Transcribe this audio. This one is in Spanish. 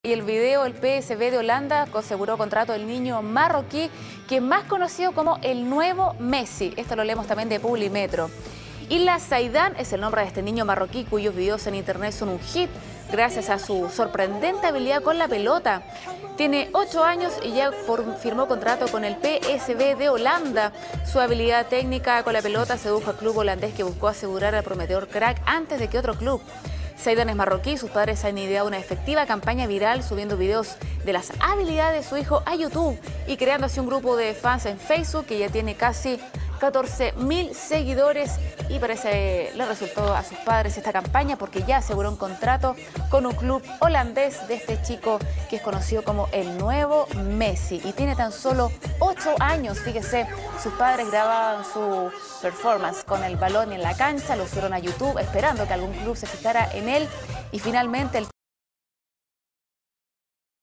Y el video, el PSV de Holanda aseguró contrato del niño marroquí, que es más conocido como el nuevo Messi. Esto lo leemos también de Publimetro. Ila Zaidan es el nombre de este niño marroquí cuyos videos en internet son un hit gracias a su sorprendente habilidad con la pelota. Tiene 8 años y ya firmó contrato con el PSV de Holanda. Su habilidad técnica con la pelota sedujo al club holandés, que buscó asegurar al prometedor crack antes de que otro club. Zaidan es marroquí, sus padres han ideado una efectiva campaña viral subiendo videos de las habilidades de su hijo a YouTube y creando así un grupo de fans en Facebook que ya tiene casi 14.000 seguidores, y parece le resultó a sus padres esta campaña porque ya aseguró un contrato con un club holandés de este chico que es conocido como el nuevo Messi y tiene tan solo 8 años. Fíjese, sus padres grababan su performance con el balón en la cancha, lo subieron a YouTube esperando que algún club se fijara en él y finalmente el